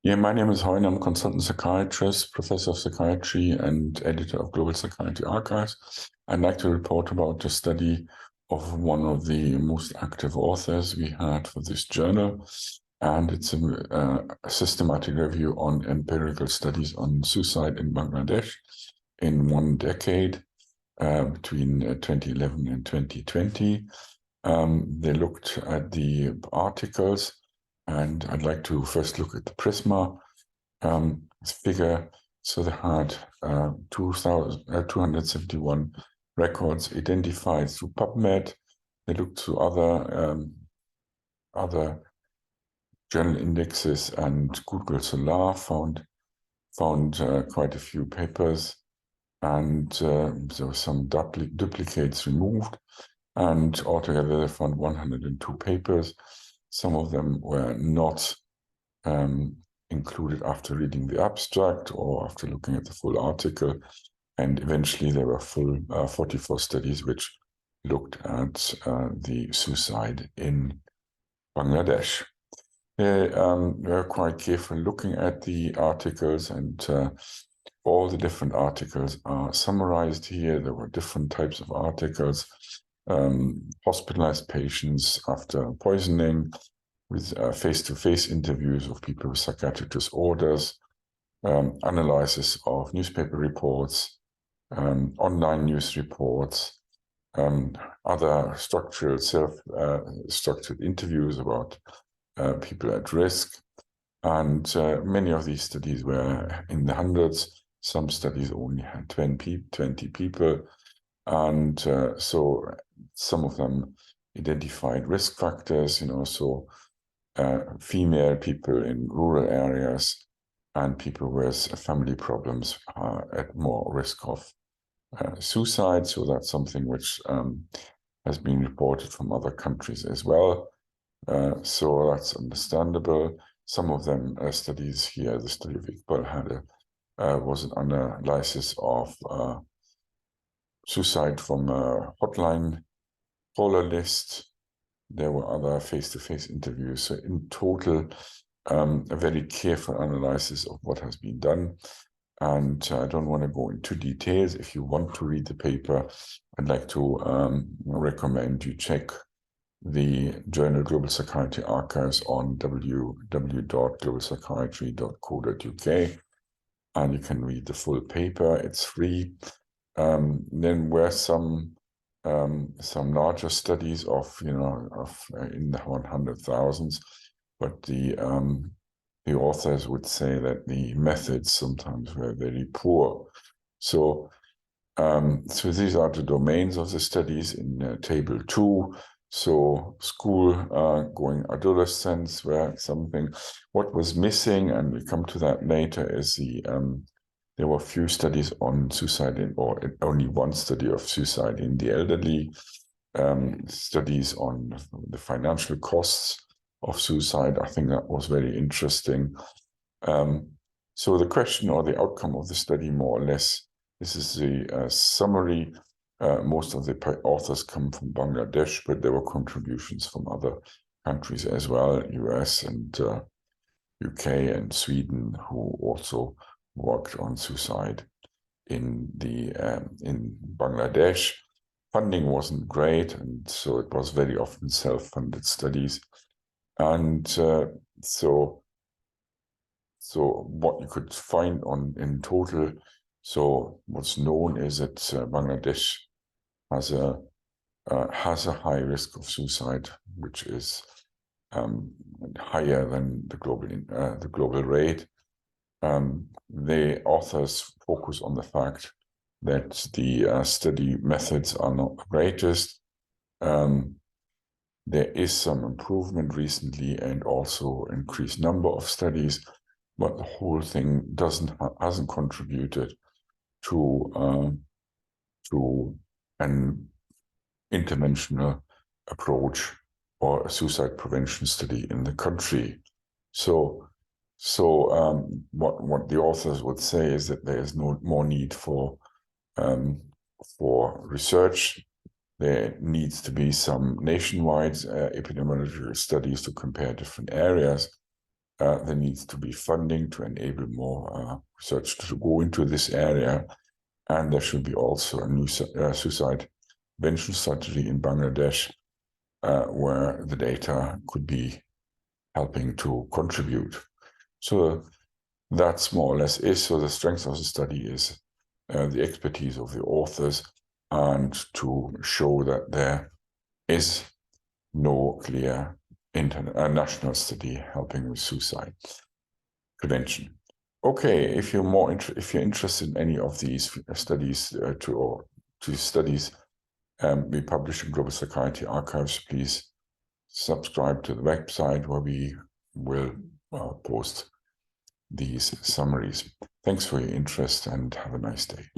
Yeah, my name is Heun. I'm a consultant psychiatrist, professor of psychiatry, and editor of Global Psychiatry Archives. I'd like to report about the study of one of the most active authors we had for this journal. And it's a systematic review on empirical studies on suicide in Bangladesh in 1 decade, between 2011 and 2020. They looked at the articles, and I'd like to first look at the Prisma figure. So they had 271 records identified through PubMed. They looked through other journal indexes, and Google Solar found quite a few papers, and there were some duplicates removed. And altogether, they found 102 papers. Some of them were not included after reading the abstract or after looking at the full article. And eventually, there were full 44 studies which looked at the suicide in Bangladesh. They were quite careful looking at the articles, and all the different articles are summarized here. There were different types of articles. Hospitalized patients after poisoning, with face-to-face interviews of people with psychiatric disorders, analysis of newspaper reports, online news reports, other self-structured interviews about people at risk. And many of these studies were in the hundreds. Some studies only had 20 people. And so some of them identified risk factors, so female people in rural areas and people with family problems are at more risk of suicide. So that's something which has been reported from other countries as well. So that's understandable. Some of them studies here, the study of Iqbal had was an analysis of suicide from a hotline caller list. There were other face-to-face interviews. So in total, a very careful analysis of what has been done. And I don't want to go into details. If you want to read the paper, I'd like to recommend you check the journal Global Psychiatry Archives on www.globalpsychiatry.co.uk, and you can read the full paper. It's free. Then were some larger studies of in the 100,000s, but the authors would say that the methods sometimes were very poor. So these are the domains of the studies in table 2. So school-going adolescents were something. What was missing, and we come to that later, is there were few studies on suicide, or only one study of suicide in the elderly, studies on the financial costs of suicide. I think that was very interesting. So the question or the outcome of the study, more or less, this is the summary. Most of the authors come from Bangladesh, but there were contributions from other countries as well, US and UK and Sweden, who also worked on suicide in Bangladesh. Funding wasn't great, and so it was very often self-funded studies. And so what you could find in total, so what's known is that Bangladesh has a high risk of suicide, which is higher than the global rate. The authors focus on the fact that the study methods are not the greatest. There is some improvement recently, and also increased number of studies, but the whole thing hasn't contributed to an interventional approach or a suicide prevention study in the country. So what the authors would say is that there is no more need for research. There needs to be some nationwide epidemiological studies to compare different areas. there needs to be funding to enable more research to go into this area. And there should be also a new suicide prevention strategy in Bangladesh, where the data could be helping to contribute. So that's more or less is. So the strength of the study is the expertise of the authors, and to show that there is no clear national study helping with suicide prevention. Okay, if you're interested in any of these studies we publish in Global Psychiatry Archives, please subscribe to the website where we will post these summaries. Thanks for your interest and have a nice day.